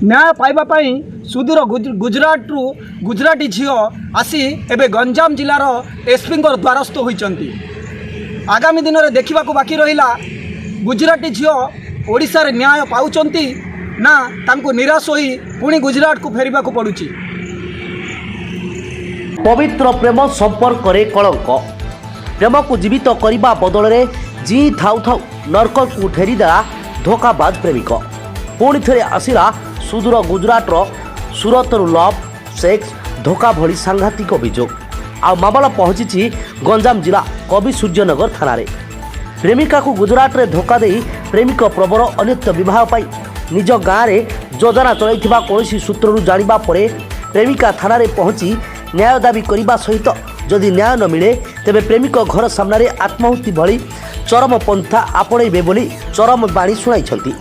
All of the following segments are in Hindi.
न्याय पाइबापी सुदूर गुजरात रु गुजराती झील आसी एवं गंजाम जिलार एसपी द्वारस्थ होती। आगामी दिन में देखा बाकी रहा गुजराती झील ओडिशा रे न्याय पाउचंती ना तांको निराश होई पुणी गुजरात को फेरिबा को पड़ुची। पवित्र प्रेम संपर्क रे कलंक प्रेम को जीवित करने बदल में जी थाउ थाउ नरक को ठेरीदेला धोखाबाज प्रेमिक। पुणी थे आसला सुदूर गुजरात सूरत लव सेक्स धोखा भली सांघातिक अभियोग। आ मामला पहुंची गंजाम जिला कवि सूर्यनगर थाना रे। प्रेमिका को गुजरात रे धोखा दे प्रेमिक प्रबर अन्यत्र विवाह पाई निज गाँव में योजना चलैथिबा कौनसी सूत्रु जानिबा परे प्रेमिका थाना रे पहुंची न्याय दाबी करने सहित जदि न्याय न मिले तेबे प्रेमिक घर सामने आत्माहुति भली चरम पंथा आपणैबे बोली चरम बाणी शुणाई।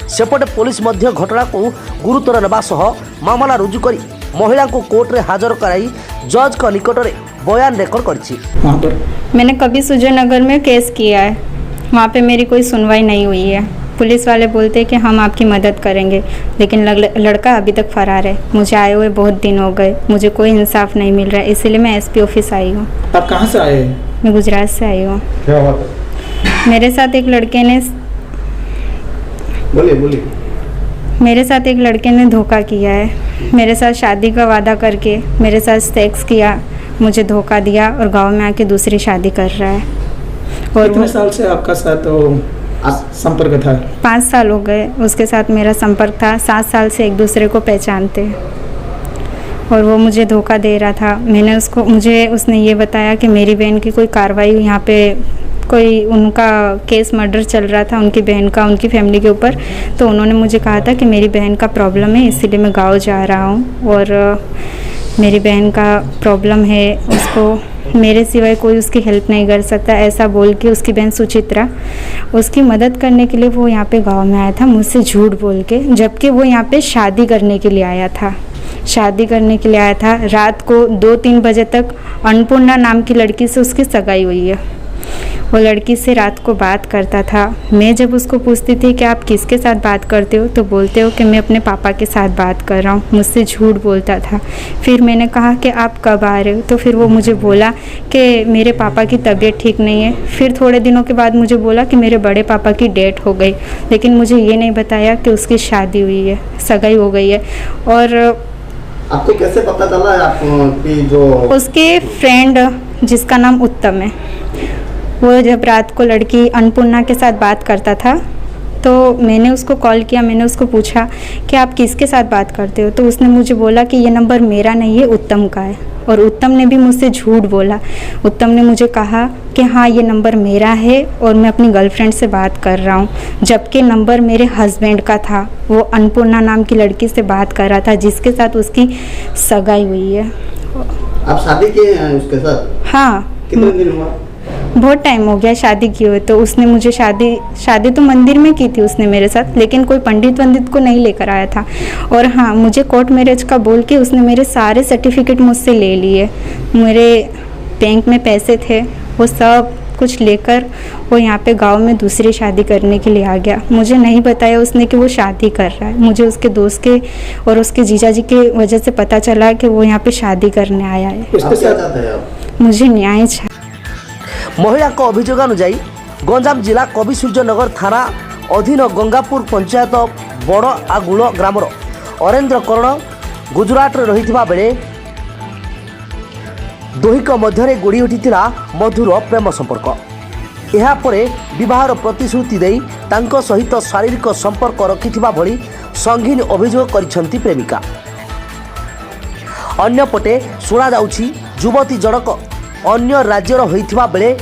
सेपटे पुलिस मध्य घटना को गुरुतर नेबा सह मामला रुजु करी महिला को कोर्ट रे हाजर कराई जज का निकट में बयान रेकर्ड करछि। मैंने कभी सूर्यनगर में केस किया है, वहाँ पे मेरी कोई सुनवाई नहीं हुई है। पुलिस वाले बोलते हैं कि हम आपकी मदद करेंगे, लेकिन लड़का अभी तक फरार है। मुझे आए हुए बहुत दिन हो गए, मुझे कोई इंसाफ नहीं मिल रहा है, इसलिए मैं एसपी ऑफिस आई हूँ। आप कहाँ से आए हैं? मैं गुजरात से आई हूँ। क्या बात है? मेरे साथ एक लड़के ने मेरे साथ एक लड़के ने धोखा किया है। मेरे साथ शादी का वादा करके मेरे साथ सेक्स किया, मुझे धोखा दिया और गांव में आके दूसरी शादी कर रहा है। और कितने साल से आपका साथ संपर्क था? 5 साल हो गए उसके साथ मेरा संपर्क था। 7 साल से एक दूसरे को पहचानते और वो मुझे धोखा दे रहा था। मुझे उसने ये बताया कि मेरी बहन की कोई कार्रवाई यहाँ पे कोई उनका केस मर्डर चल रहा था उनकी बहन का, उनकी फैमिली के ऊपर। तो उन्होंने मुझे कहा था कि मेरी बहन का प्रॉब्लम है, इसीलिए मैं गाँव जा रहा हूँ और मेरी बहन का प्रॉब्लम है, उसको मेरे सिवाय कोई उसकी हेल्प नहीं कर सकता, ऐसा बोल के उसकी बहन सुचित्रा उसकी मदद करने के लिए वो यहाँ पे गांव में आया था मुझसे झूठ बोल के, जबकि वो यहाँ पे शादी करने के लिए आया था। शादी करने के लिए आया था। रात को 2-3 बजे तक अन्नपूर्णा नाम की लड़की से उसकी सगाई हुई है। वो लड़की से रात को बात करता था। मैं जब उसको पूछती थी कि आप किसके साथ बात करते हो, तो बोलते हो कि मैं अपने पापा के साथ बात कर रहा हूँ। मुझसे झूठ बोलता था। फिर मैंने कहा कि आप कब आ रहे हो, तो फिर वो मुझे बोला कि मेरे पापा की तबीयत ठीक नहीं है। फिर थोड़े दिनों के बाद मुझे बोला कि मेरे बड़े पापा की डेथ हो गई, लेकिन मुझे ये नहीं बताया कि उसकी शादी हुई है, सगाई हो गई है। और आपको कैसे पता चला आपकी जो उसके फ्रेंड जिसका नाम उत्तम है, वो जब रात को लड़की अन्नपूर्णा के साथ बात करता था तो मैंने उसको कॉल किया। मैंने उसको पूछा कि आप किसके साथ बात करते हो, तो उसने मुझे बोला कि ये नंबर मेरा नहीं है, उत्तम का है। और उत्तम ने भी मुझसे झूठ बोला। उत्तम ने मुझे कहा कि हाँ ये नंबर मेरा है और मैं अपनी गर्लफ्रेंड से बात कर रहा हूँ, जबकि नंबर मेरे हस्बैंड का था। वो अन्नपूर्णा नाम की लड़की से बात कर रहा था जिसके साथ उसकी सगाई हुई है। आप शादी किए हैं उसके साथ? हाँ। कितने दिन हुआ? बहुत टाइम हो गया शादी किए हुए। तो उसने मुझे शादी तो मंदिर में की थी उसने मेरे साथ, लेकिन कोई पंडित को नहीं लेकर आया था। और हाँ, मुझे कोर्ट मैरिज का बोल के उसने मेरे सारे सर्टिफिकेट मुझसे ले लिए। मेरे बैंक में पैसे थे, वो सब कुछ लेकर वो यहाँ पे गांव में दूसरी शादी करने के लिए आ गया। मुझे नहीं बताया उसने कि वो शादी कर रहा है। मुझे उसके दोस्त के और उसके जीजाजी के वजह से पता चला कि वो यहाँ पे शादी करने आया है। मुझे न्याय चाहिए। महिला को अभियोग अनुजाई गंजाम जिला कवि सूर्यनगर थाना अधीन गंगापुर पंचायत बड़ आगुल ग्रामर अरेन्द्र करण गुजरात रे रहिथिबा बेले दोहिक मध्यरे गड़ी उठिथिला मधुर प्रेम संपर्क। एहा परे विवाहर प्रतिश्रुति देई तांको सहित शारीरिक संपर्क रखिथिबा भली संगीन अभियोग करिसंती प्रेमिका। अन्यपटे सुना जाउछि युवती जनक अन्य राज्यर होइथिबा बेले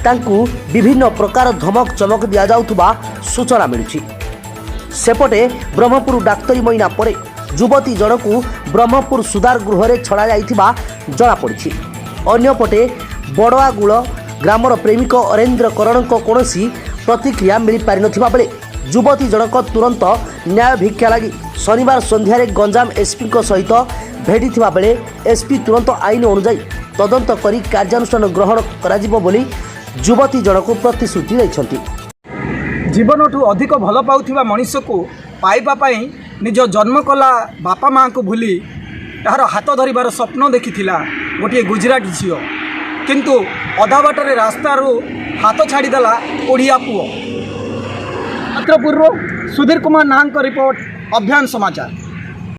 तांकु विभिन्न प्रकार धमक चमक दिया जाउथुबा सूचना मिलुछि। सेपटे ब्रह्मपुर डाक्तरी महीना परे युवती जनकु ब्रह्मपुर सुधार गृह रे छड़ा जाइथिबा जଣା पड़िछि। अन्यपटे बड़आगुल ग्रामर प्रेमिक अरेन्द्र करण को कौनसी प्रतिक्रिया मिल पारि नथिबा बेले युवती जनक तुरंत न्याय भिक्षा लगी शनिवार संध्यारे गंजाम एसपी सहित भेटिथिबा बेले एसपी तुरंत आईन अनुଯାयी तदंत करी कार्यानुष्ठान ग्रहण कराजिबो बोली युवती जनक प्रतिश्रुति दैछंती। जीवन ठू अधिक भल पाउथिबा मनुष्य को पाइबा पई निज जन्म कला बापा माँ को भूली यार हाथ धरबार स्वप्न देखी गोटे गुजराटी झील किंतु अधा बाटर रास्तारू हाथ छाड़ीदेला ओडिया पुओ। छत्रपुर सुधीर कुमार नाहन रिपोर्ट अभियान समाचार।